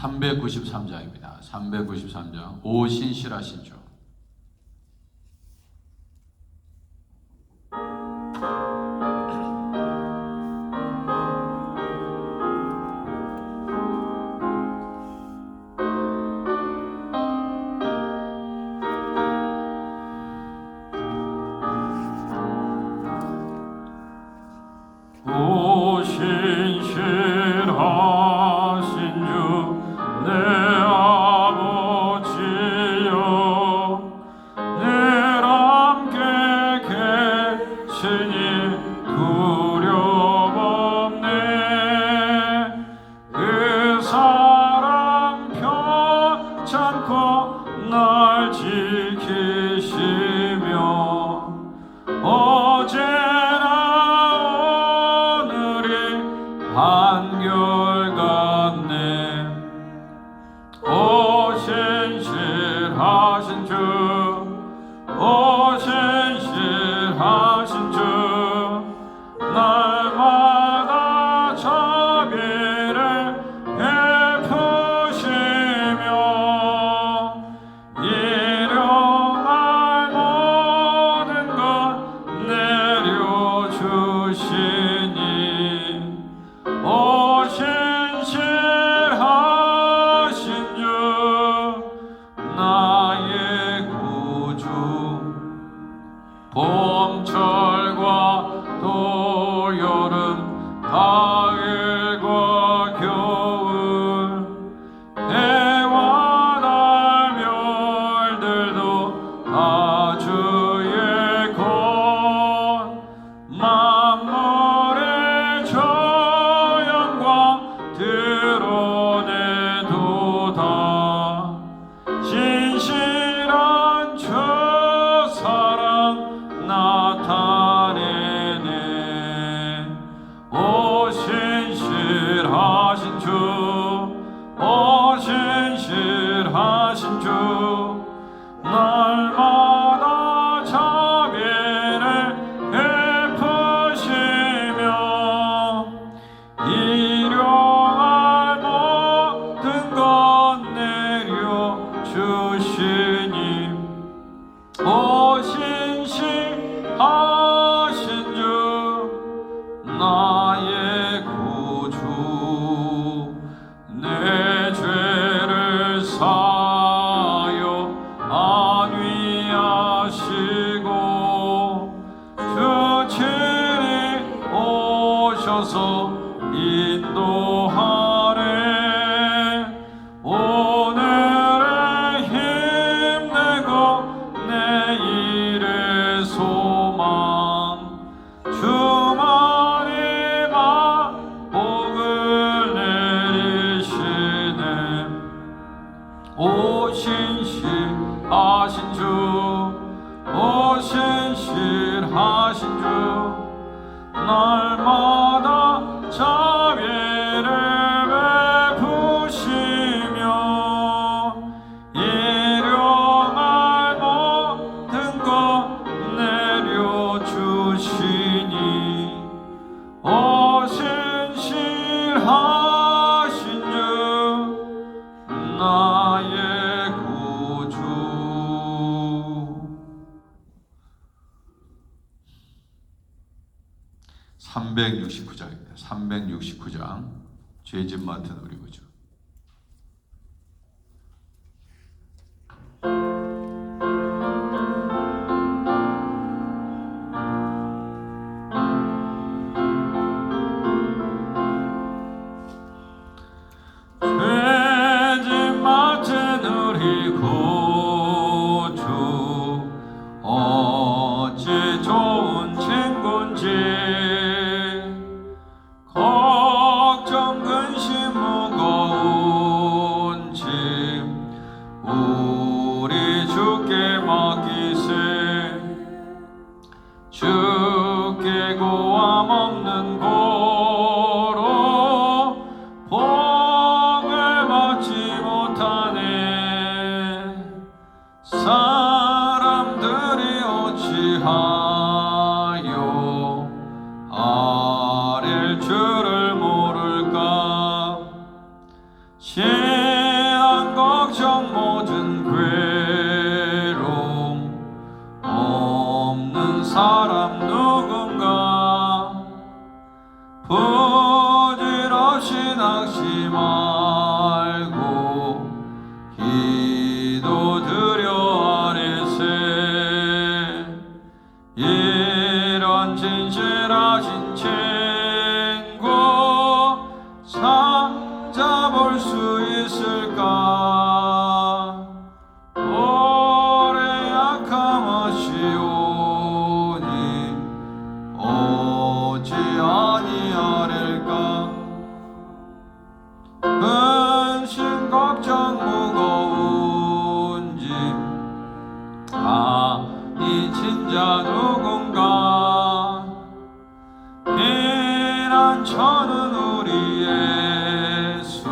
393장입니다. 393장 오신실하신 주. 날 지키시며 어제나 오늘이 한결같네. 오신실하신 주, 오신실하신 주, 날마다 자비를 베푸시며 일용할 모든 것 내려주시니 오신실하신 주, 나의 구주. 봄철과 또 여름, 가을과 겨울, 해와 달 별들도 다 주의 것. 만물의 조형과 드러내도다. 신실한 주 사랑 나타내네. 오신실하신 주, 오신실하신 주, 날마다 자비를 베푸시며 일용할 모든 것 내려주시니 오신실하신 주, 나의 구주. 내 죄를 사하여 안위하시고 주 친히 오셔서 인도하네. 오늘의 힘내고 내일의 소망, 주만이 복을 내리시네. 오신실하신 주, 오신실하신 주, 날마다 자비를 베푸시며 일용할 모든 것 내려주시니 오신실하신 주, 나의 구주. (369장입니다) 369장 죄짐 맡은 우리 구주. 죄짐 맡은 우리 구주, 어찌 좋은 친구인지. 걱정 근심 무거운 짐 우리 주께 맡기세. 주께 고함 없는 고로 복을 받지 못하네. 사람들이 어찌하여 아랠 줄을 모를까. 사람 누군가 부질없이 낚시 말고 기도드려 아뢰세. 이런 진실하신 친구 찾아볼 수 있을까? 오래 약함하시오니 오지 아니하릴까? 근심 걱정 무거운 짐 이 진자 누군가 피난처는 우리 예수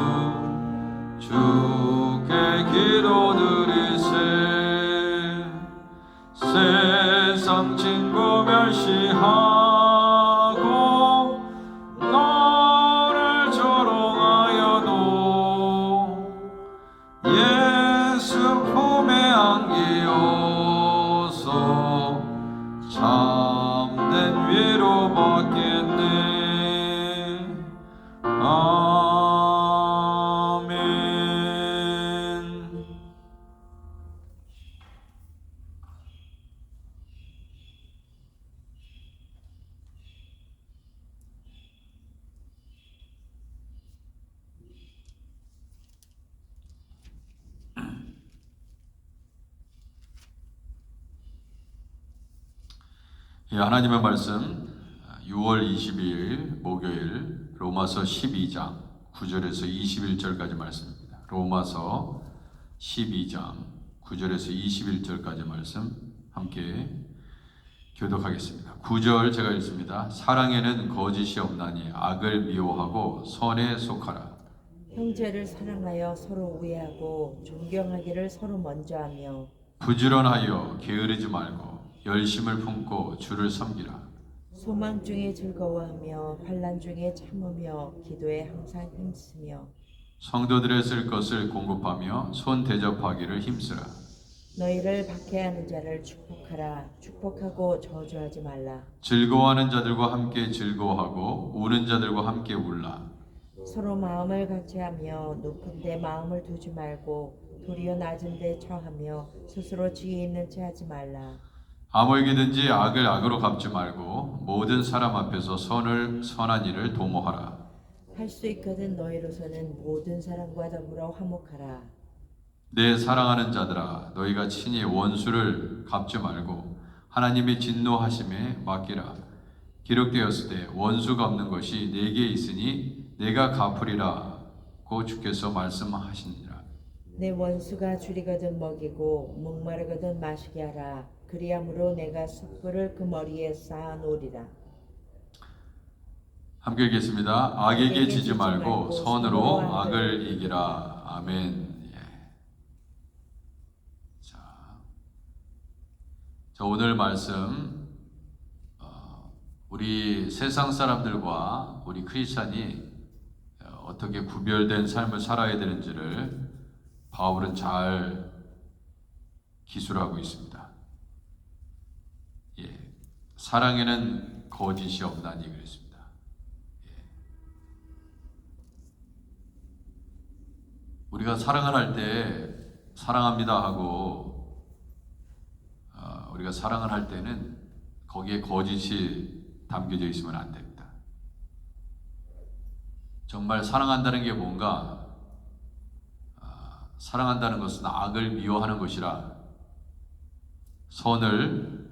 주께 기도드리세. 세상 친구 멸시하고 너를 조롱하여도 예수 품에 안기어서 참된 위로 받겠네. 아멘. 예, 하나님의 말씀 6월 22일 목요일 로마서 12장 9절에서 21절까지 말씀입니다. 로마서 12장 9절에서 21절까지 말씀 함께 교독하겠습니다. 9절 제가 읽습니다. 사랑에는 거짓이 없나니 악을 미워하고 선에 속하라. 형제를 사랑하여 서로 우애하고 존경하기를 서로 먼저 하며 부지런하여 게으르지 말고 열심을 품고 주를 섬기라. 소망 중에 즐거워하며 환난 중에 참으며 기도에 항상 힘쓰며 성도들의 쓸 것을 공급하며 손 대접하기를 힘쓰라. 너희를 박해하는 자를 축복하라. 축복하고 저주하지 말라. 즐거워하는 자들과 함께 즐거워하고 우는 자들과 함께 울라. 서로 마음을 같이하며 높은 데 마음을 두지 말고 도리어 낮은 데 처하며 스스로 지혜 있는 채 하지 말라. 아무에게든지 악을 악으로 갚지 말고 모든 사람 앞에서 선한 일을 도모하라. 할 수 있거든 너희로서는 모든 사람과 더불어 화목하라. 내 사랑하는 자들아 너희가 친히 원수를 갚지 말고 하나님의 진노하심에 맡기라. 기록되었을 때 원수 갚는 것이 내게 있으니 내가 갚으리라고 주께서 말씀하시니라. 내 원수가 줄이거든 먹이고 목마르거든 마시게 하라. 그리함으로 내가 숯불을 그 머리에 쌓아 놓으리라. 함께 읽겠습니다. 악에게 지지 말고 선으로 악을 이기라. 아멘. 예. 자, 오늘 말씀 우리 세상 사람들과 우리 크리스찬이 어떻게 구별된 삶을 살아야 되는지를 바울은 잘 기술하고 있습니다. 예, 사랑에는 거짓이 없나니 그랬습니다. 우리가 사랑을 할 때 사랑합니다 하고 우리가 사랑을 할 때는 거기에 거짓이 담겨져 있으면 안 됩니다. 정말 사랑한다는 게 뭔가 사랑한다는 것은 악을 미워하는 것이라 선을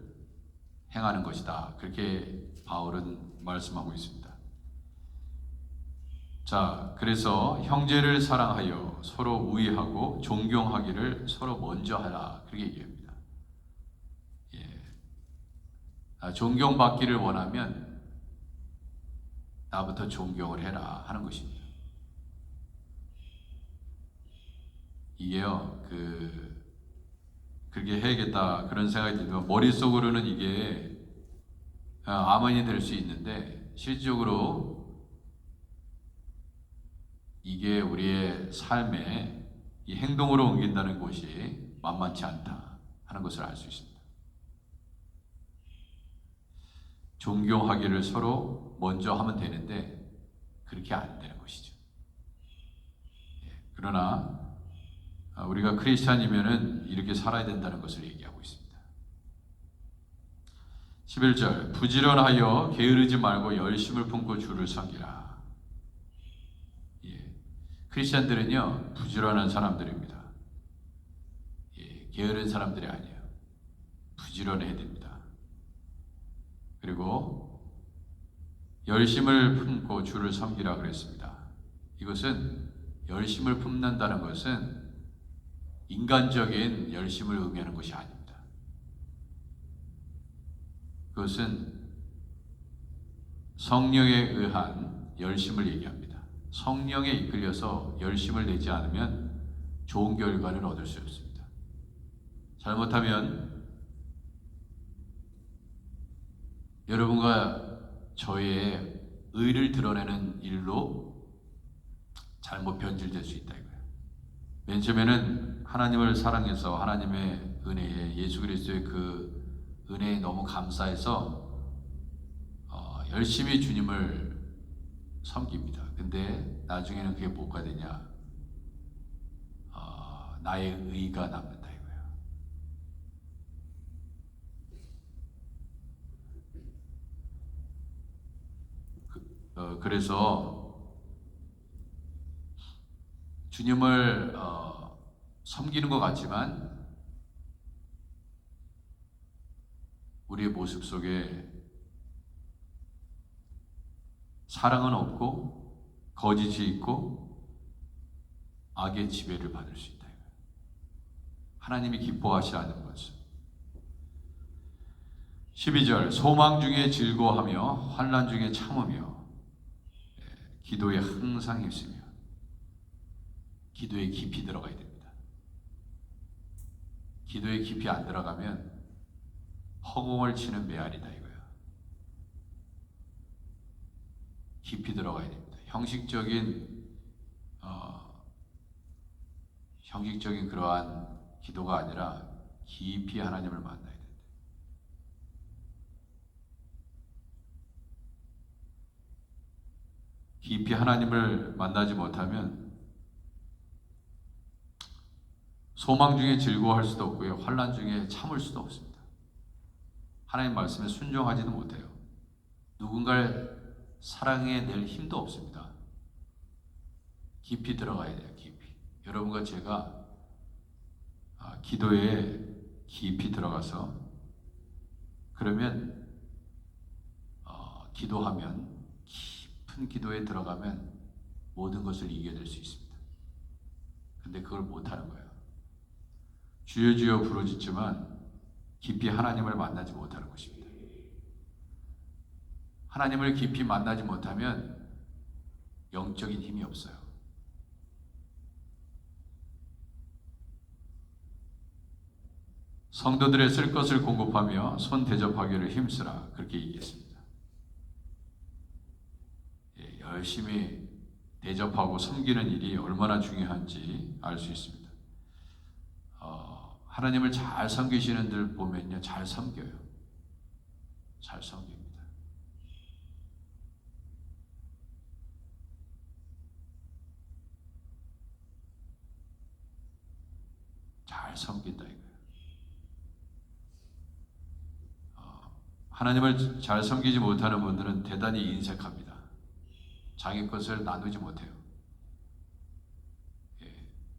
행하는 것이다. 그렇게 바울은 말씀하고 있습니다. 자, 그래서 형제를 사랑하여 서로 우애하고 존경하기를 서로 먼저 하라. 그렇게 얘기합니다. 예. 존경받기를 원하면 나부터 존경을 해라 하는 것입니다. 이게요, 그렇게 해야겠다 그런 생각이 들면 머릿속으로는 이게 암언이 될 수 있는데 실질적으로 이게 우리의 삶에 이 행동으로 옮긴다는 것이 만만치 않다 하는 것을 알 수 있습니다. 존경하기를 서로 먼저 하면 되는데 그렇게 안 되는 것이죠. 그러나 우리가 크리스찬이면은 이렇게 살아야 된다는 것을 얘기하고 있습니다. 11절 부지런하여 게으르지 말고 열심을 품고 주를 섬기라. 크리스찬들은요 부지런한 사람들입니다. 게으른 사람들이 아니에요. 부지런해야 됩니다. 그리고 열심을 품고 주를 섬기라 그랬습니다. 이것은 열심을 품는다는 것은 인간적인 열심을 의미하는 것이 아닙니다. 그것은 성령에 의한 열심을 얘기합니다. 성령에 이끌려서 열심을 내지 않으면 좋은 결과를 얻을 수 없습니다. 잘못하면 여러분과 저의 의를 드러내는 일로 잘못 변질될 수 있다 이거예요. 맨 처음에는 하나님을 사랑해서 하나님의 은혜에 예수 그리스도의 그 은혜에 너무 감사해서 열심히 주님을 섬깁니다. 근데 나중에는 그게 뭐가 되냐? 나의 의가 남는다 이거예요. 그래서 주님을 섬기는 것 같지만 우리의 모습 속에 사랑은 없고 거짓이 있고 악의 지배를 받을 수 있다. 하나님이 기뻐하지 않는 것은 12절 소망 중에 즐거워하며 환난 중에 참으며 기도에 항상 힘쓰며 기도에 깊이 들어가야 됩니다. 기도에 깊이 안 들어가면 허공을 치는 메아리다 이거야. 깊이 들어가야 됩니다. 형식적인 그러한 기도가 아니라 깊이 하나님을 만나야 된다. 깊이 하나님을 만나지 못하면 소망 중에 즐거워할 수도 없고요. 환난 중에 참을 수도 없습니다. 하나님 말씀에 순종하지도 못해요. 누군가를 사랑해낼 힘도 없습니다. 깊이 들어가야 돼요. 깊이. 여러분과 제가 기도에 깊이 들어가서 그러면 기도하면 깊은 기도에 들어가면 모든 것을 이겨낼 수 있습니다. 근데 그걸 못하는 거예요. 주여 주여 부르짖지만 깊이 하나님을 만나지 못하는 것입니다. 하나님을 깊이 만나지 못하면 영적인 힘이 없어요. 성도들의 쓸 것을 공급하며 손 대접하기를 힘쓰라 그렇게 얘기했습니다. 열심히 대접하고 섬기는 일이 얼마나 중요한지 알 수 있습니다. 하나님을 잘 섬기시는 들 보면요, 잘 섬겨요. 잘 섬깁니다. 잘 섬긴다 이거예요. 하나님을 잘 섬기지 못하는 분들은 대단히 인색합니다. 자기 것을 나누지 못해요.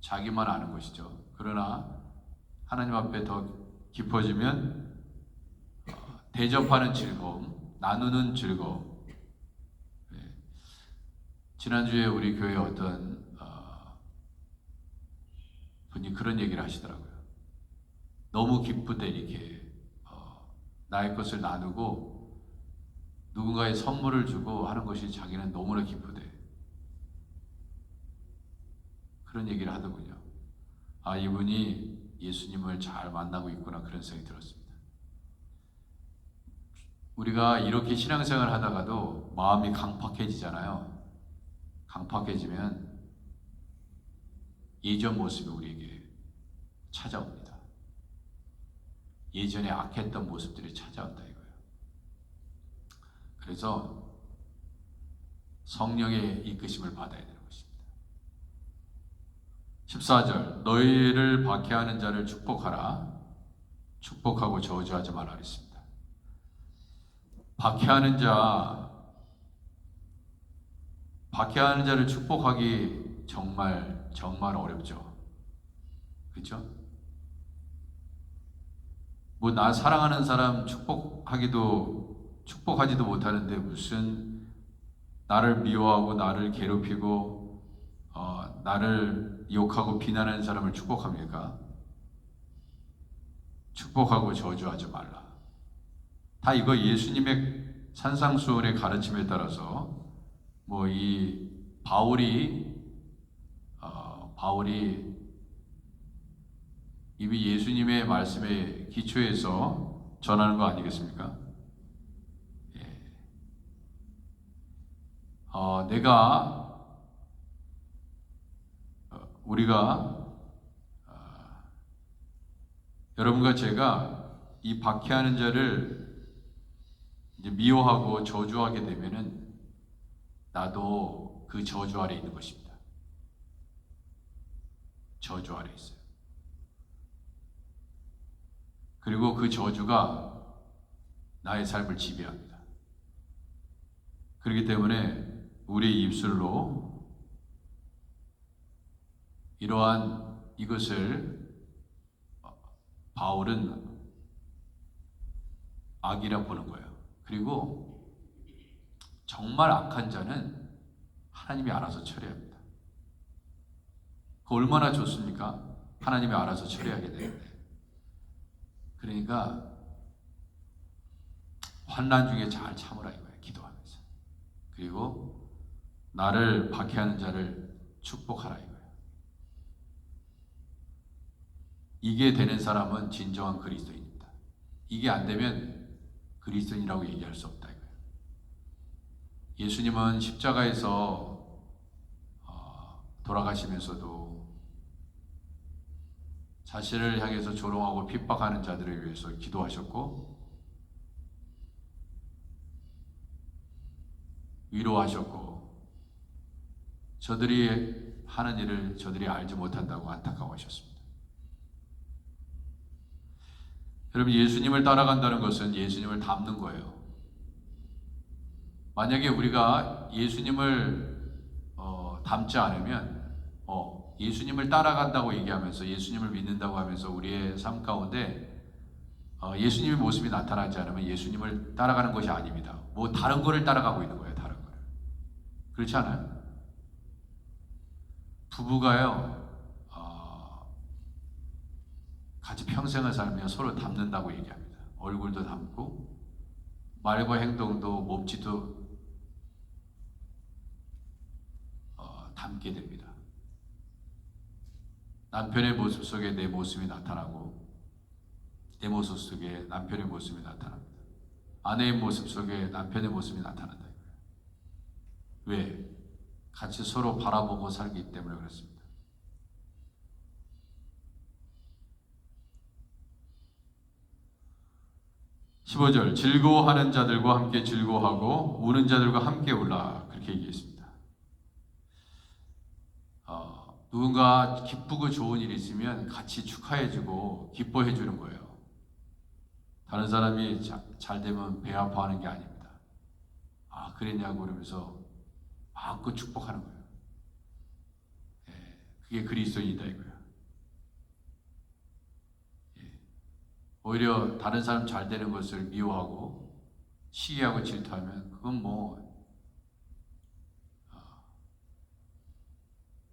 자기만 아는 것이죠. 그러나 하나님 앞에 더 깊어지면 대접하는 즐거움, 나누는 즐거움. 지난주에 우리 교회 어떤 분이 그런 얘기를 하시더라고요. 너무 기쁘대 이렇게 나의 것을 나누고 누군가의 선물을 주고 하는 것이 자기는 너무나 기쁘대. 그런 얘기를 하더군요. 이분이 예수님을 잘 만나고 있구나 그런 생각이 들었습니다. 우리가 이렇게 신앙생활을 하다가도 마음이 강팍해지잖아요. 강팍해지면 예전 모습이 우리에게 찾아옵니다. 예전에 악했던 모습들이 찾아온다 이거예요. 그래서 성령의 이끄심을 받아야 되는 것입니다. 14절 너희를 박해하는 자를 축복하라. 축복하고 저주하지 말라 그랬습니다. 박해하는 자를 축복하기 정말 어렵죠. 그렇죠? 뭐 나 사랑하는 사람 축복하지도 못하는데 무슨 나를 미워하고 나를 괴롭히고 나를 욕하고 비난하는 사람을 축복합니까? 축복하고 저주하지 말라. 다 이거 예수님의 산상수훈의 가르침에 따라서 뭐 이 바울이 이미 예수님의 말씀에 기초해서 전하는 거 아니겠습니까? 예. 우리가 여러분과 제가 이 박해하는 자를 이제 미워하고 저주하게 되면은 나도 그 저주 아래 있는 것입니다. 저주 아래 있어요. 그리고 그 저주가 나의 삶을 지배합니다. 그렇기 때문에 우리의 입술로 이러한 이것을 바울은 악이라 보는 거예요. 그리고 정말 악한 자는 하나님이 알아서 처리합니다. 그 얼마나 좋습니까? 하나님이 알아서 처리하게 되는데. 그러니까 환난 중에 잘 참으라 이거예요. 기도하면서. 그리고 나를 박해하는 자를 축복하라 이거예요. 이게 되는 사람은 진정한 그리스도인입니다. 이게 안 되면 그리스도인이라고 얘기할 수 없다 이거예요. 예수님은 십자가에서 돌아가시면서도 자신을 향해서 조롱하고 핍박하는 자들을 위해서 기도하셨고 위로하셨고 저들이 하는 일을 저들이 알지 못한다고 안타까워하셨습니다. 여러분 예수님을 따라간다는 것은 예수님을 닮는 거예요. 만약에 우리가 예수님을 닮지 않으면 예수님을 따라간다고 얘기하면서 예수님을 믿는다고 하면서 우리의 삶 가운데 예수님의 모습이 나타나지 않으면 예수님을 따라가는 것이 아닙니다. 뭐 다른 거를 따라가고 있는 거예요. 다른 거를. 그렇지 않아요? 부부가요 같이 평생을 살며 서로 닮는다고 얘기합니다. 얼굴도 닮고 말과 행동도 몸짓도 닮게 됩니다. 남편의 모습 속에 내 모습이 나타나고 내 모습 속에 남편의 모습이 나타납니다. 아내의 모습 속에 남편의 모습이 나타난다. 왜? 같이 서로 바라보고 살기 때문에 그렇습니다. (15절) 즐거워하는 자들과 함께 즐거워하고 우는 자들과 함께 울라 그렇게 얘기했습니다. 누군가 기쁘고 좋은 일이 있으면 같이 축하해주고 기뻐해 주는 거예요. 다른 사람이 잘 되면 배 아파하는 게 아닙니다. 아 그랬냐고 그러면서 마음껏 축복하는 거예요. 그게 그리스도인이다 이거예요. 오히려 다른 사람 잘 되는 것을 미워하고 시기하고 질투하면 그건 뭐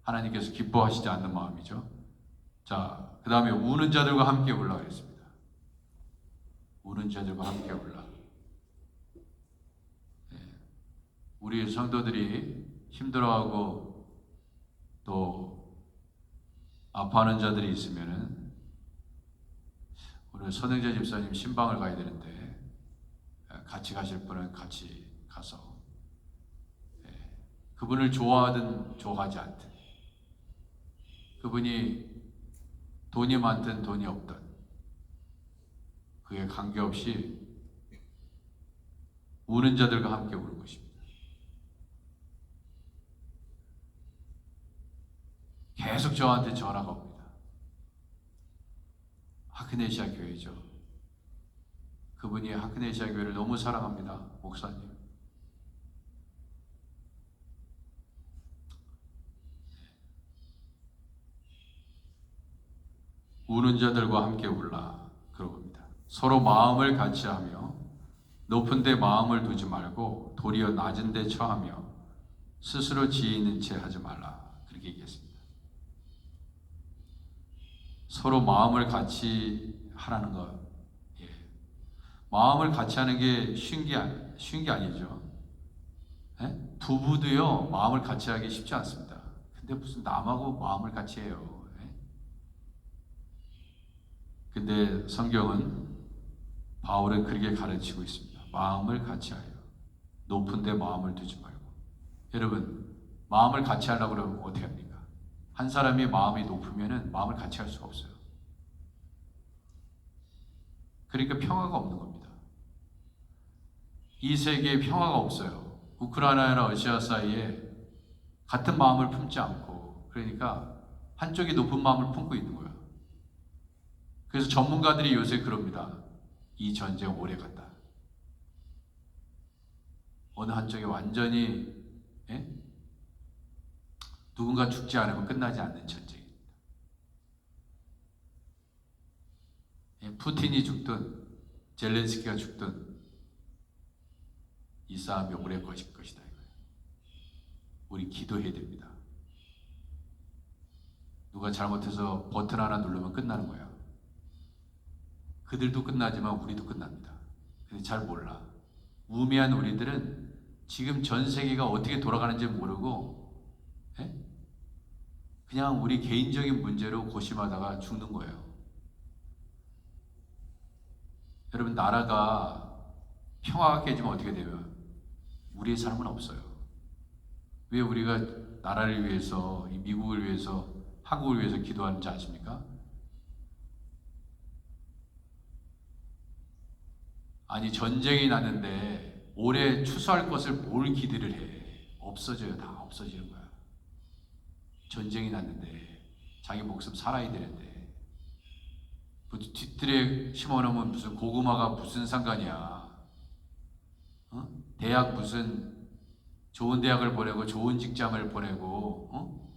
하나님께서 기뻐하시지 않는 마음이죠. 자, 그 다음에 우는 자들과 함께 울라 그랬습니다. 우는 자들과 함께 울라. 우리 성도들이 힘들어하고 또 아파하는 자들이 있으면은 오늘 선행자 집사님 신방을 가야 되는데 같이 가실 분은 같이 가서 그분을 좋아하든 좋아하지 않든 그분이 돈이 많든 돈이 없든 그에 관계없이 우는 자들과 함께 우는 것입니다. 계속 저한테 전화가 옵니다. 하크네시아 교회죠. 그분이 하크네시아 교회를 너무 사랑합니다. 목사님. 우는 자들과 함께 울라. 그러고 봅니다. 서로 마음을 같이 하며 높은 데 마음을 두지 말고 도리어 낮은 데 처하며 스스로 지혜 있는 채 하지 말라. 그렇게 얘기했습니다. 서로 마음을 같이 하라는 것. 예. 마음을 같이 하는 게 쉬운 게 아니죠. 예? 부부도요, 마음을 같이 하기 쉽지 않습니다. 근데 무슨 남하고 마음을 같이 해요. 예? 근데 성경은 바울은 그렇게 가르치고 있습니다. 마음을 같이 하여 높은 데 마음을 두지 말고. 여러분, 마음을 같이 하려고 그러면 어떻게 합니까? 한 사람이 마음이 높으면은 마음을 같이 할 수가 없어요. 그러니까 평화가 없는 겁니다. 이 세계에 평화가 없어요. 우크라이나나 러시아 사이에 같은 마음을 품지 않고, 그러니까 한쪽이 높은 마음을 품고 있는 거예요. 그래서 전문가들이 요새 그럽니다. 이 전쟁 오래 간다. 어느 한쪽이 완전히 누군가 죽지 않으면 끝나지 않는 전쟁입니다. 푸틴이 죽든 젤렌스키가 죽든 이 싸움이 오래 것일 것이다. 우리 기도해야 됩니다. 누가 잘못해서 버튼 하나 누르면 끝나는 거야. 그들도 끝나지만 우리도 끝납니다. 근데 잘 몰라. 우매한 우리들은 지금 전 세계가 어떻게 돌아가는지 모르고 그냥 우리 개인적인 문제로 고심하다가 죽는 거예요. 여러분, 나라가 평화가 깨지면 어떻게 돼요? 우리의 삶은 없어요. 왜 우리가 나라를 위해서, 이 미국을 위해서, 한국을 위해서 기도하는지 아십니까? 아니, 전쟁이 났는데 올해 추수할 것을 뭘 기대를 해? 없어져요. 다 없어지는 거야. 전쟁이 났는데 자기 목숨 살아야 되는데 뒤뜰에 심어놓으면 무슨 고구마가 무슨 상관이야. 대학 무슨 좋은 대학을 보내고 좋은 직장을 보내고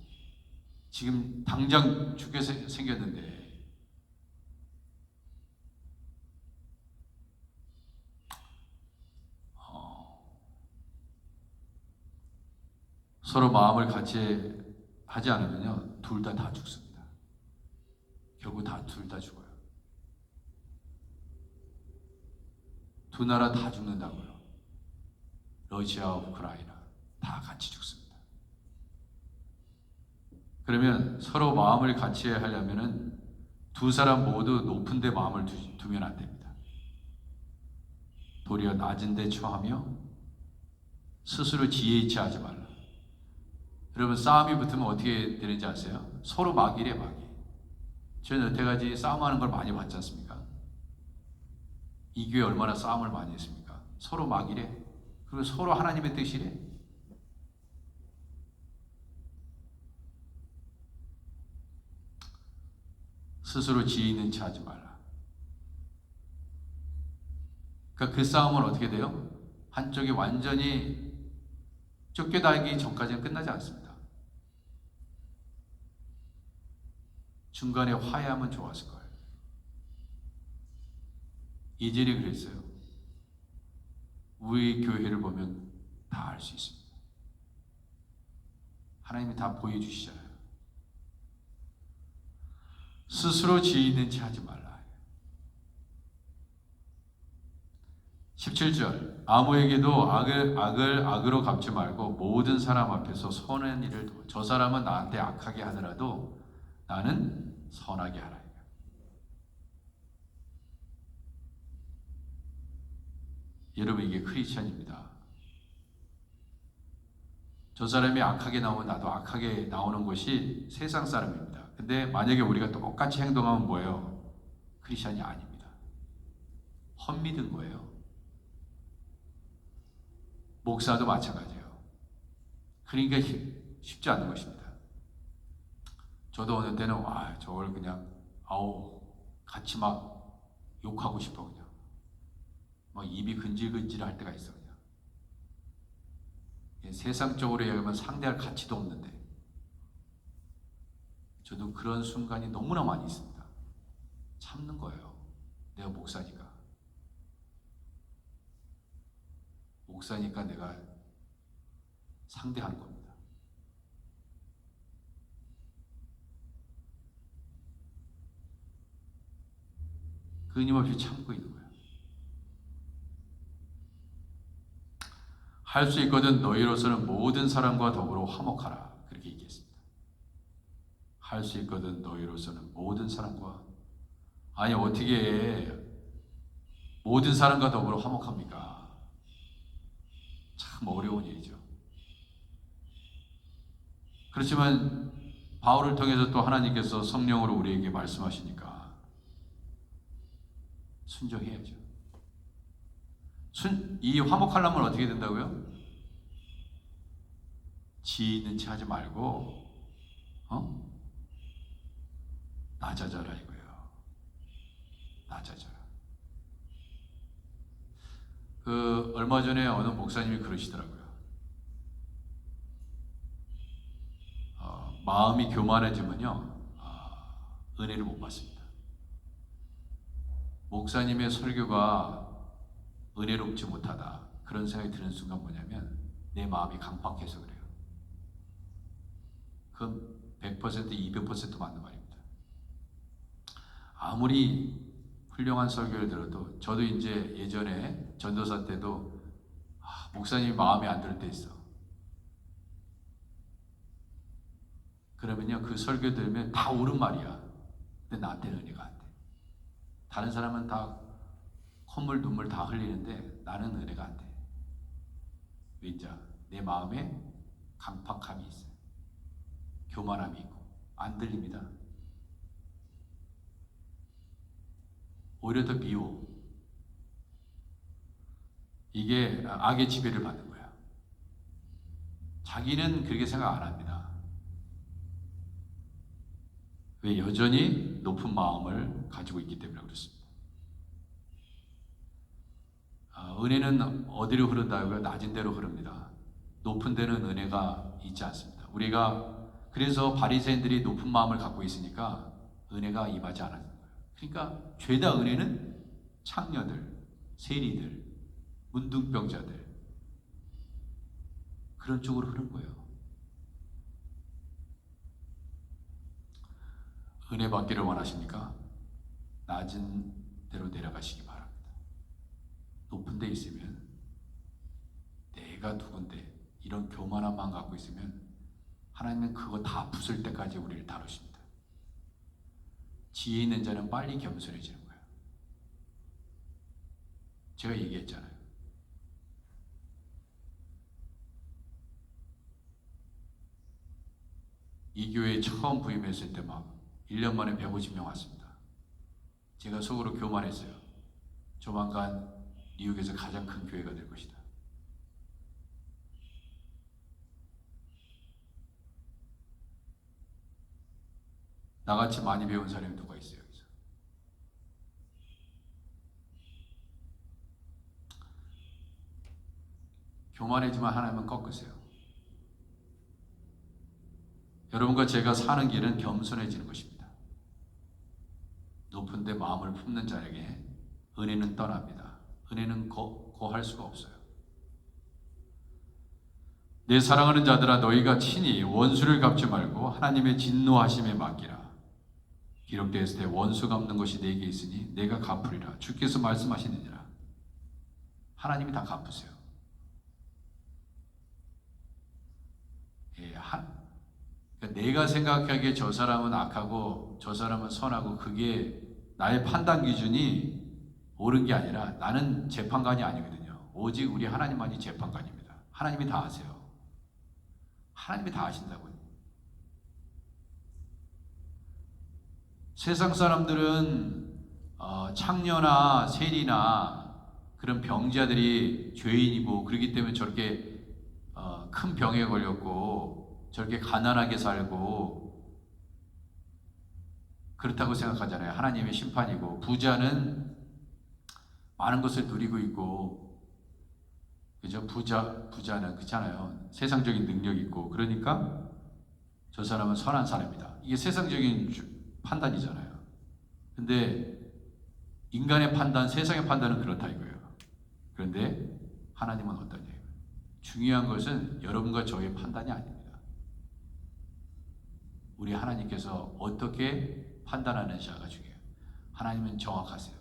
지금 당장 죽게 생겼는데 서로 마음을 같이 하지 않으면요, 둘 다 죽습니다. 결국 둘 다 죽어요. 두 나라 다 죽는다고요. 러시아와 우크라이나 다 같이 죽습니다. 그러면 서로 마음을 같이 하려면은 두 사람 모두 높은 데 마음을 두면 안 됩니다. 도리어 낮은 데 처하며 스스로 지혜 있지 하지 말라. 여러분, 싸움이 붙으면 어떻게 되는지 아세요? 서로 막이래, 막이. 저는 여태까지 싸움하는 걸 많이 봤지 않습니까? 이 교회 얼마나 싸움을 많이 했습니까? 서로 막이래. 그리고 서로 하나님의 뜻이래. 스스로 지혜 있는 체 하지 말라. 그러니까 그 싸움은 어떻게 돼요? 한쪽이 완전히 쫓겨나기 전까지는 끝나지 않습니다. 중간에 화해하면 좋았을 거예요. 이전에 그랬어요. 우리 교회를 보면 다 알 수 있습니다. 하나님이 다 보여주시잖아요. 스스로 지혜 있는 체 하지 말라. 17절, 아무에게도 악을 악으로 갚지 말고 모든 사람 앞에서 선한 일을 도와. 저 사람은 나한테 악하게 하더라도 나는 선하게 하라. 여러분, 이게 크리스천입니다. 저 사람이 악하게 나오면 나도 악하게 나오는 것이 세상 사람입니다. 근데 만약에 우리가 똑같이 행동하면 뭐예요? 크리스천이 아닙니다. 헛믿은 거예요. 목사도 마찬가지예요. 그러니까 쉽지 않은 것입니다. 저도 어느 때는 저걸 그냥 같이 막 욕하고 싶어 그냥. 막 입이 근질근질 할 때가 있어 그냥. 세상적으로 얘기하면 상대할 가치도 없는데 저도 그런 순간이 너무나 많이 있습니다. 참는 거예요. 내가 목사니까. 목사니까 내가 상대하는 겁니다. 끊임없이 참고 있는 거예요. 할 수 있거든 너희로서는 모든 사람과 더불어 화목하라. 그렇게 얘기했습니다. 할 수 있거든 너희로서는 모든 사람과. 아니 어떻게 모든 사람과 더불어 화목합니까? 참 어려운 일이죠. 그렇지만 바울을 통해서 또 하나님께서 성령으로 우리에게 말씀하시니까 순종해야죠. 이 화목하려면 어떻게 된다고요? 지 있는 체 하지 말고 낮아져라 이거예요. 낮아져라. 얼마 전에 어느 목사님이 그러시더라고요. 마음이 교만해지면요 은혜를 못 받습니다. 목사님의 설교가 은혜롭지 못하다 그런 생각이 드는 순간 뭐냐면 내 마음이 강팍해서 그래요. 그건 100% 200% 맞는 말입니다. 아무리 훌륭한 설교를 들어도 저도 이제 예전에 전도사 때도 목사님이 마음에 안 들 때 있어. 그러면요 그 설교 들으면 다 옳은 말이야. 근데 나한테는 은혜가 안 돼. 다른 사람은 다 콧물 눈물 다 흘리는데 나는 은혜가 안 돼. 왠지 내 마음에 강팍함이 있어요. 교만함이 있고 안 들립니다. 오히려 더 미워. 이게 악의 지배를 받는 거야. 자기는 그렇게 생각 안 합니다. 왜? 여전히 높은 마음을 가지고 있기 때문에 그렇습니다. 은혜는 어디로 흐른다고요? 낮은 데로 흐릅니다. 높은 데는 은혜가 있지 않습니다. 우리가 그래서 바리새인들이 높은 마음을 갖고 있으니까 은혜가 임하지 않는 거예요. 그러니까 죄다 은혜는 창녀들, 세리들, 문둥병자들 그런 쪽으로 흐른 거예요. 은혜 받기를 원하십니까? 낮은 데로 내려가시기 바랍니다. 높은 데 있으면 내가 누군데 이런 교만함만 갖고 있으면 하나님은 그거 다 부술 때까지 우리를 다루십니다. 지혜 있는 자는 빨리 겸손해지는 거예요. 제가 얘기했잖아요. 이 교회에 처음 부임했을 때 막 1년 만에 150명 왔습니다. 제가 속으로 교만했어요. 조만간 미국에서 가장 큰 교회가 될 것이다. 나같이 많이 배운 사람이 누가 있어요? 여기서? 교만해지만 하나님은 꺾으세요. 여러분과 제가 사는 길은 겸손해지는 것입니다. 높은 데 마음을 품는 자에게 은혜는 떠납니다. 은혜는 거할 수가 없어요. 내 사랑하는 자들아 너희가 친히 원수를 갚지 말고 하나님의 진노하심에 맡기라. 기록되었을 때 원수 갚는 것이 내게 있으니 내가 갚으리라. 주께서 말씀하시느니라. 하나님이 다 갚으세요. 그러니까 내가 생각하기에 저 사람은 악하고 저 사람은 선하고 그게 나의 판단 기준이 옳은 게 아니라 나는 재판관이 아니거든요. 오직 우리 하나님만이 재판관입니다. 하나님이 다 아세요. 하나님이 다 아신다고요. 세상 사람들은 창녀나 세리나 그런 병자들이 죄인이고 그렇기 때문에 저렇게 큰 병에 걸렸고 저렇게 가난하게 살고 그렇다고 생각하잖아요. 하나님의 심판이고 부자는 많은 것을 누리고 있고 그죠? 부자는 그렇잖아요. 세상적인 능력이 있고 그러니까 저 사람은 선한 사람이다. 이게 세상적인 판단이잖아요. 근데 인간의 판단, 세상의 판단은 그렇다 이거예요. 그런데 하나님은 어떠냐? 중요한 것은 여러분과 저의 판단이 아닙니다. 우리 하나님께서 어떻게 판단하느냐가 중요해요. 하나님은 정확하세요.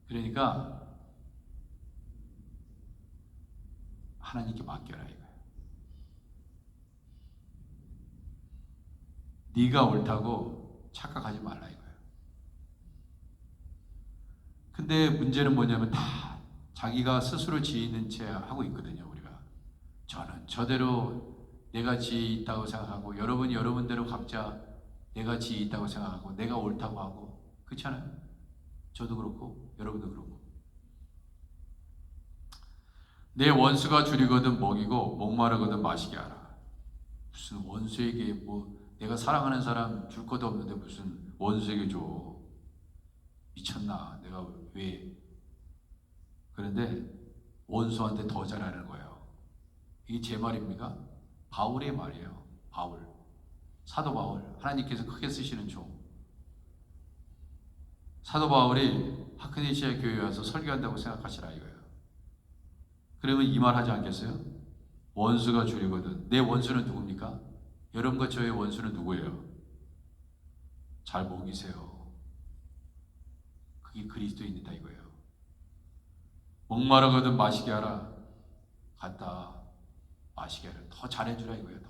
그러니까 하나님께 맡겨라 이거예요. 네가 옳다고 착각하지 말라 이거예요. 근데 문제는 뭐냐면 다 자기가 스스로 지있는 채 하고 있거든요. 우리가 저는 저대로 내가 지혜 있다고 생각하고 여러분이 여러분대로 각자 내가 지혜 있다고 생각하고 내가 옳다고 하고 그렇잖아요. 저도 그렇고 여러분도 그렇고 내 원수가 줄이거든 먹이고 목마르거든 마시게 하라. 무슨 원수에게 뭐 내가 사랑하는 사람 줄 것도 없는데 무슨 원수에게 줘. 미쳤나? 내가 왜? 그런데 원수한테 더 잘하는 거예요. 이게 제 말입니까? 바울의 말이에요. 바울. 사도 바울. 하나님께서 크게 쓰시는 종. 사도 바울이 하크니시아 교회에 와서 설교한다고 생각하시라 이거예요. 그러면 이 말 하지 않겠어요? 원수가 줄이거든. 내 원수는 누굽니까? 여러분과 저의 원수는 누구예요? 잘 먹이세요. 그게 그리스도인이다 이거예요. 목마르거든 마시게 하라. 갖다 마시게 하라. 더 잘해주라 이거예요. 더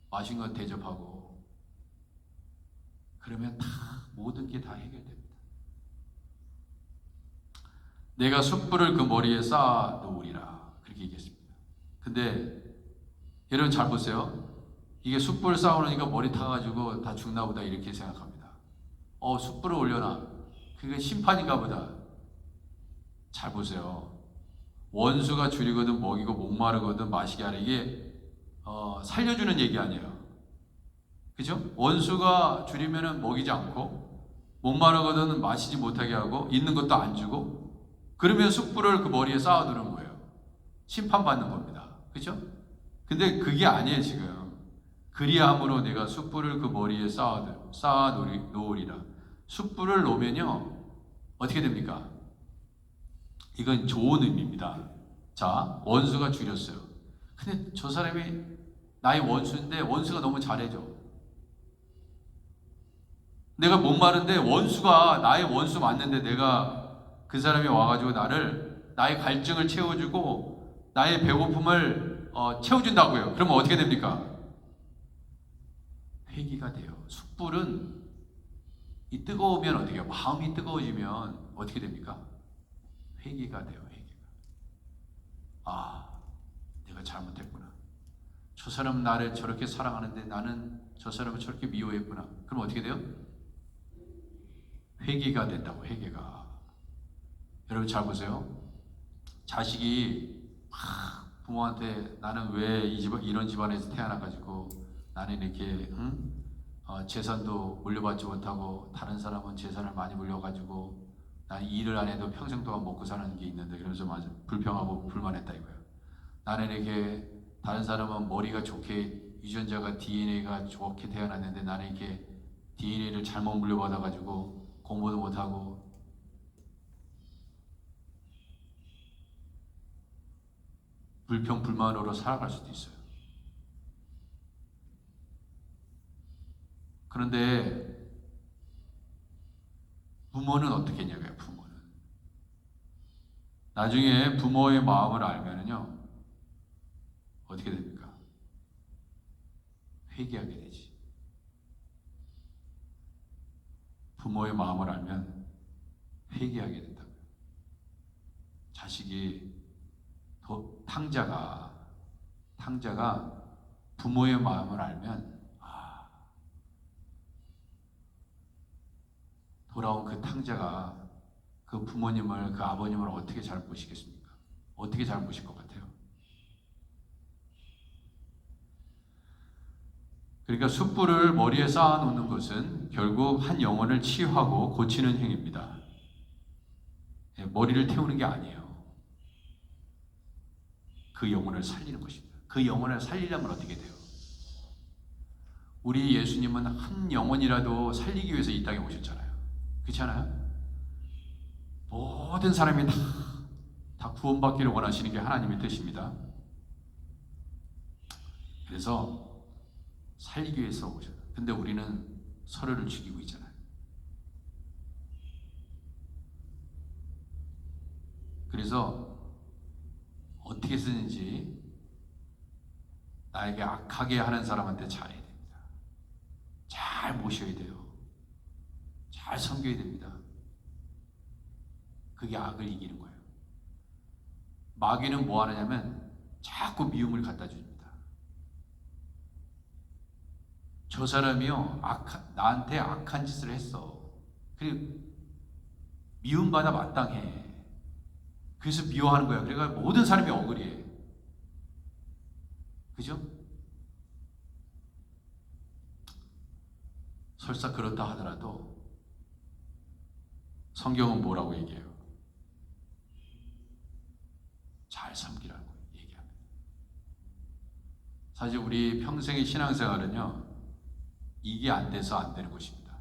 마신 것 대접하고 그러면 다 모든 게 다 해결됩니다. 내가 숯불을 그 머리에 쌓아 놓으리라 그렇게 얘기했습니다. 근데 여러분 잘 보세요. 이게 숯불 쌓아놓으니까 머리 타가지고 다 죽나 보다 이렇게 생각합니다. 숯불을 올려놔. 그게 심판인가 보다. 잘 보세요. 원수가 줄이거든 먹이고 목마르거든 마시게 하라. 이게 살려주는 얘기 아니에요. 그죠? 원수가 줄이면은 먹이지 않고 목마르거든 마시지 못하게 하고 있는 것도 안 주고 그러면 숯불을 그 머리에 쌓아두는 거예요. 심판받는 겁니다. 그죠? 근데 그게 아니에요 지금. 그리함으로 내가 숯불을 그 머리에 쌓아 놓으리라. 숯불을 놓으면요 어떻게 됩니까? 이건 좋은 의미입니다. 자, 원수가 줄였어요. 근데 저 사람이 나의 원수인데 원수가 너무 잘해줘. 내가 목마른데 원수가 나의 원수 맞는데 내가 그 사람이 와가지고 나의 갈증을 채워주고 나의 배고픔을 채워준다고요. 그러면 어떻게 됩니까? 회개가 돼요. 숯불은 이 뜨거우면 어떻게 해요? 마음이 뜨거워지면 어떻게 됩니까? 회개가 돼요. 회개가. 내가 잘못했구나. 저 사람 나를 저렇게 사랑하는데 나는 저 사람을 저렇게 미워했구나. 그럼 어떻게 돼요? 회개가 된다고. 회개가. 여러분 잘 보세요. 자식이 부모한테 나는 왜 이런 집안에서 태어나가지고 나는 이렇게 재산도 물려받지 못하고 다른 사람은 재산을 많이 물려가지고 나는 일을 안 해도 평생 동안 먹고 사는 게 있는데 그러면서 맞아 불평하고 불만했다 이거예요. 나는 이렇게 다른 사람은 머리가 좋게 유전자가 DNA가 좋게 태어났는데 나는 이렇게 DNA를 잘못 물려받아가지고 공부도 못하고 불평 불만으로 살아갈 수도 있어요. 그런데 부모는 어떻게 했냐고요. 부모는 나중에 부모의 마음을 알면은요 어떻게 됩니까? 회개하게 되지. 부모의 마음을 알면 회개하게 된다고요. 자식이 탕자가 부모의 마음을 알면 돌아온 그 탕자가 그 부모님을, 그 아버님을 어떻게 잘 보시겠습니까? 어떻게 잘 보실 것 같아요? 그러니까 숯불을 머리에 쌓아 놓는 것은 결국 한 영혼을 치유하고 고치는 행위입니다. 머리를 태우는 게 아니에요. 그 영혼을 살리는 것입니다. 그 영혼을 살리려면 어떻게 돼요? 우리 예수님은 한 영혼이라도 살리기 위해서 이 땅에 오셨잖아요. 그렇지 않아요? 모든 사람이 다 구원받기를 원하시는 게 하나님의 뜻입니다. 그래서 살리기 위해서 오셨어요. 근데 우리는 서로를 죽이고 있잖아요. 그래서 어떻게 쓰는지 나에게 악하게 하는 사람한테 잘해야 됩니다. 잘 모셔야 돼요. 잘 섬겨야 됩니다. 그게 악을 이기는 거예요. 마귀는 뭐 하느냐면 자꾸 미움을 갖다 줍니다. 저 사람이요, 나한테 악한 짓을 했어. 그리고 미움받아 마땅해. 그래서 미워하는 거야. 그러니까 모든 사람이 억울해. 그죠? 설사 그렇다 하더라도 성경은 뭐라고 얘기해요? 잘 섬기라고 얘기합니다. 사실 우리 평생의 신앙생활은요, 이게 안 돼서 안 되는 것입니다.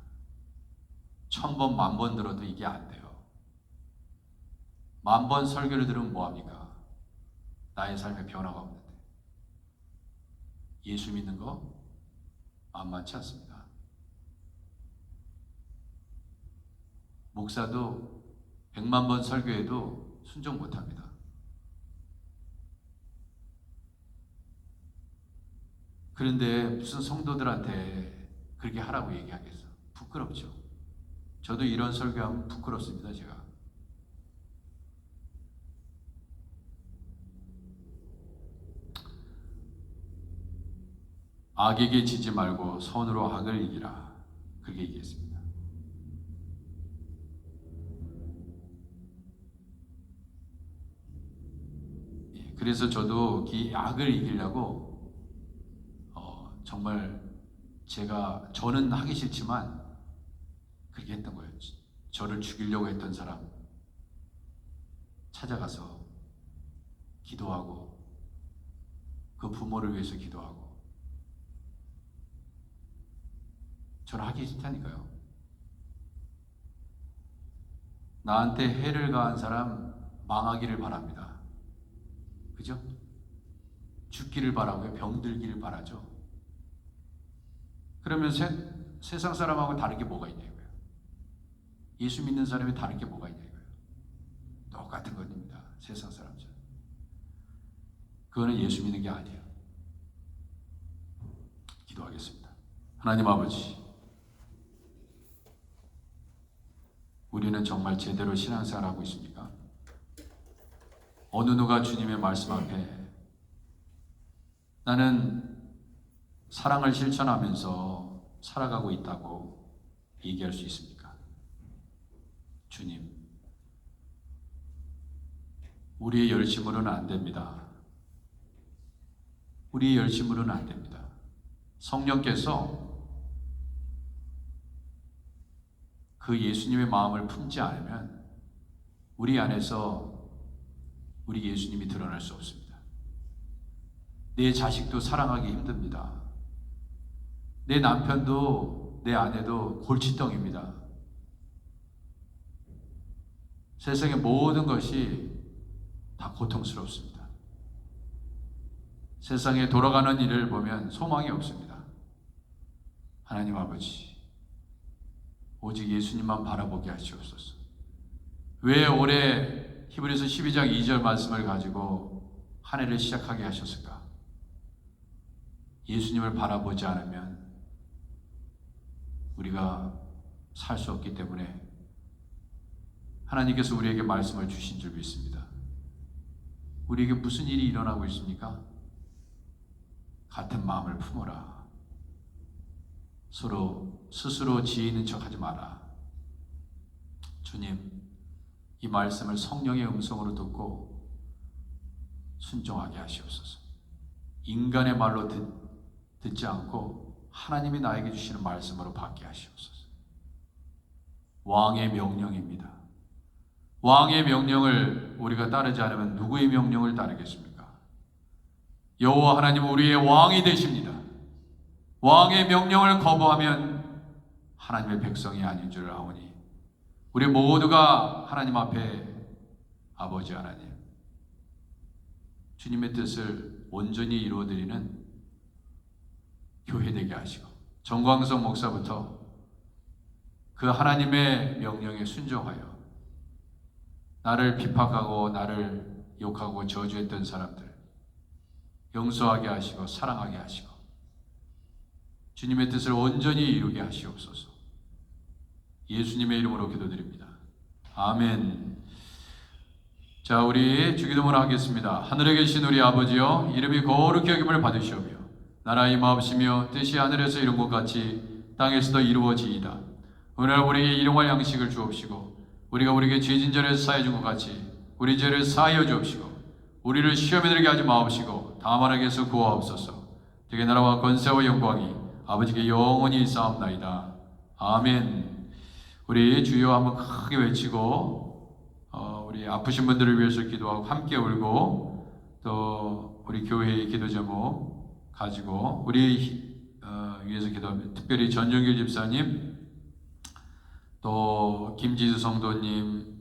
1000번, 10,000번 들어도 이게 안 돼요. 10,000번 설교를 들으면 뭐합니까? 나의 삶에 변화가 없는데. 예수 믿는 거 만만치 않습니다. 목사도 100만 번 설교해도 순종 못합니다. 그런데 무슨 성도들한테 그렇게 하라고 얘기하겠어? 부끄럽죠. 저도 이런 설교하면 부끄럽습니다. 제가. 악에게 지지 말고 선으로 악을 이기라. 그렇게 얘기했습니다. 그래서 저도 이 악을 이기려고 정말 저는 하기 싫지만 그렇게 했던 거예요. 저를 죽이려고 했던 사람 찾아가서 기도하고 그 부모를 위해서 기도하고. 저는 하기 싫다니까요. 나한테 해를 가한 사람 망하기를 바랍니다. 그죠? 죽기를 바라고요. 병들기를 바라죠. 그러면 세상 사람하고 다른 게 뭐가 있냐고요. 예수 믿는 사람이 다른 게 뭐가 있냐고요. 똑같은 겁니다. 세상 사람처럼. 그거는 예수 믿는 게 아니에요. 기도하겠습니다. 하나님 아버지, 우리는 정말 제대로 신앙생활하고 있습니까? 어느 누가 주님의 말씀 앞에 나는 사랑을 실천하면서 살아가고 있다고 얘기할 수 있습니까? 주님, 우리의 열심으로는 안 됩니다. 우리의 열심으로는 안 됩니다. 성령께서 그 예수님의 마음을 품지 않으면 우리 안에서 우리 예수님이 드러날 수 없습니다. 내 자식도 사랑하기 힘듭니다. 내 남편도 내 아내도 골칫덩입니다. 세상의 모든 것이 다 고통스럽습니다. 세상에 돌아가는 일을 보면 소망이 없습니다. 하나님 아버지, 오직 예수님만 바라보게 하시옵소서. 왜 올해 히브리서 12장 2절 말씀을 가지고 한 해를 시작하게 하셨을까? 예수님을 바라보지 않으면 우리가 살 수 없기 때문에 하나님께서 우리에게 말씀을 주신 줄 믿습니다. 우리에게 무슨 일이 일어나고 있습니까? 같은 마음을 품어라. 서로 스스로 지혜 있는 척하지 마라. 주님, 이 말씀을 성령의 음성으로 듣고 순종하게 하시옵소서. 인간의 말로 듣지 않고 하나님이 나에게 주시는 말씀으로 받게 하시옵소서. 왕의 명령입니다. 왕의 명령을 우리가 따르지 않으면 누구의 명령을 따르겠습니까? 여호와 하나님은 우리의 왕이 되십니다. 왕의 명령을 거부하면 하나님의 백성이 아닌 줄 아오니 우리 모두가 하나님 앞에 아버지 하나님, 주님의 뜻을 온전히 이루어드리는 교회 되게 하시고 정광석 목사부터 그 하나님의 명령에 순종하여 나를 비판하고 나를 욕하고 저주했던 사람들 용서하게 하시고 사랑하게 하시고 주님의 뜻을 온전히 이루게 하시옵소서. 예수님의 이름으로 기도드립니다. 아멘. 자, 우리 주기도문을 하겠습니다. 하늘에 계신 우리 아버지여, 이름이 거룩히 여김을 받으시오며 나라의 임하옵시며 뜻이 하늘에서 이룬 것 같이 땅에서도 이루어지이다. 오늘 우리에게 일용할 양식을 주옵시고 우리가 우리에게 죄진 자를 사하여 준 것 같이 우리 죄를 사하여 주옵시고 우리를 시험에 들게 하지 마옵시고 다만 악에서 구하옵소서. 되게 나라와 권세와 영광이 아버지께 영원히 있사옵나이다. 아멘. 우리 주여 한번 크게 외치고 우리 아프신 분들을 위해서 기도하고 함께 울고 또 우리 교회의 기도 제목 가지고 우리 위해서 기도합니다. 특별히 전종길 집사님, 또 김지수 성도님,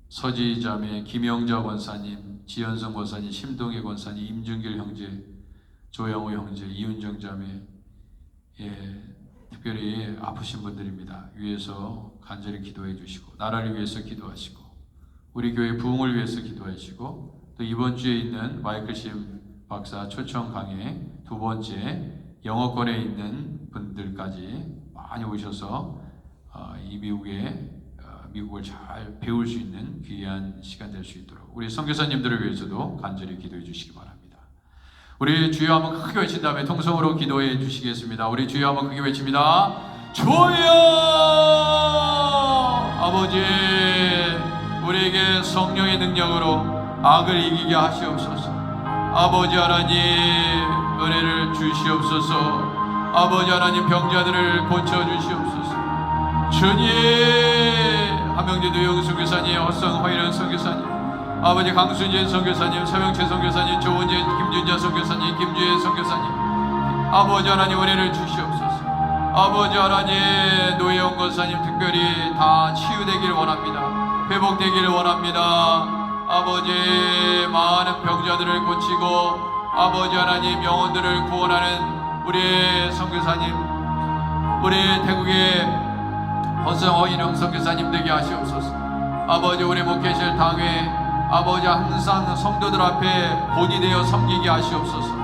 서지 자매, 김영자 권사님, 지현성 권사님, 심동희 권사님, 임준길 형제, 조영호 형제, 이윤정 자매, 특별히 아프신 분들입니다. 위해서 간절히 기도해 주시고 나라를 위해서 기도하시고 우리 교회 부흥을 위해서 기도하시고 또 이번 주에 있는 마이클 심 박사 초청 강의 두 번째 영어권에 있는 분들까지 많이 오셔서 이 미국을 잘 배울 수 있는 귀한 시간 될 수 있도록 우리 선교사님들을 위해서도 간절히 기도해 주시기 바랍니다. 우리 주여 한번 크게 외친 다음에 통성으로 기도해 주시겠습니다. 우리 주여 한번 크게 외칩니다. 주여! 아버지, 우리에게 성령의 능력으로 악을 이기게 하시옵소서. 아버지 하나님, 은혜를 주시옵소서. 아버지 하나님, 병자들을 고쳐주시옵소서. 주님, 한명재 영수교사님, 허성 화이런 선교사님, 아버지 강순진 선교사님, 서명채 선교사님, 조은재 김준자 선교사님, 김주혜 선교사님, 아버지 하나님 은혜를 주시옵소서. 아버지 하나님 노예영 권사님 특별히 다 치유되기를 원합니다. 회복되기를 원합니다. 아버지 많은 병자들을 고치고 아버지 하나님 영혼들을 구원하는 우리 선교사님, 우리 태국의 허성 허인영 선교사님 되게 하시옵소서. 아버지 우리 목회실 당회 아버지 항상 성도들 앞에 본이 되어 섬기게 하시옵소서.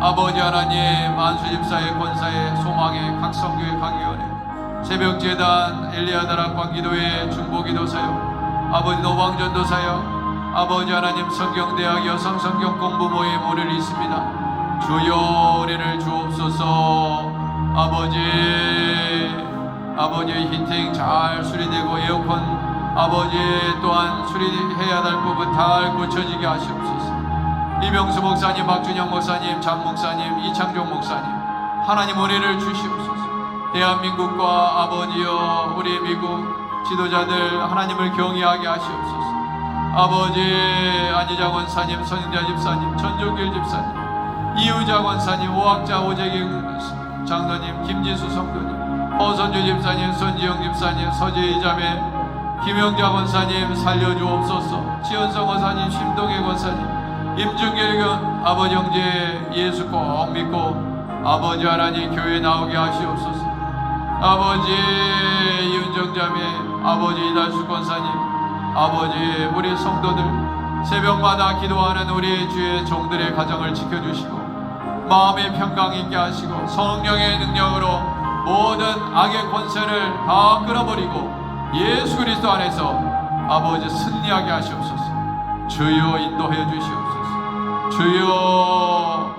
아버지 하나님 안수집사의 권사의 소망의 각 성교의 강의원회 새벽재단 엘리야다락 광기도회 중보기도사역 아버지 노방전도사역 아버지 하나님 성경대학 여성성경 공부 모임 오늘 있습니다. 주여 은혜를 주옵소서. 아버지의 히팅 잘 수리되고 에어컨 아버지 또한 수리해야 할 부분 다 고쳐지게 하시옵소서. 이병수 목사님, 박준영 목사님, 장 목사님, 이창종 목사님 하나님 은혜를 주시옵소서. 대한민국과 아버지여 우리 미국 지도자들 하나님을 경외하게 하시옵소서. 아버지 안희자 권사님, 선인자 집사님, 전종길 집사님, 이유자 권사님, 오학자 오재경 장로님, 김지수 성도님, 허선주 집사님, 손지영 집사님, 서지희 자매, 김영자 권사님 살려주옵소서. 지현성 권사님, 심동혜 권사님, 임준길 아버지 형제 예수 꼭 믿고 아버지 하나님 교회 나오게 하시옵소서. 아버지 이은정 자매, 아버지 이달수 권사님, 아버지 우리 성도들 새벽마다 기도하는 우리 주의 종들의 가정을 지켜주시고 마음의 평강 있게 하시고 성령의 능력으로 모든 악의 권세를 다 끊어버리고 예수 그리스도 안에서 아버지 승리하게 하시옵소서. 주여 인도하여 주시옵소서. 주여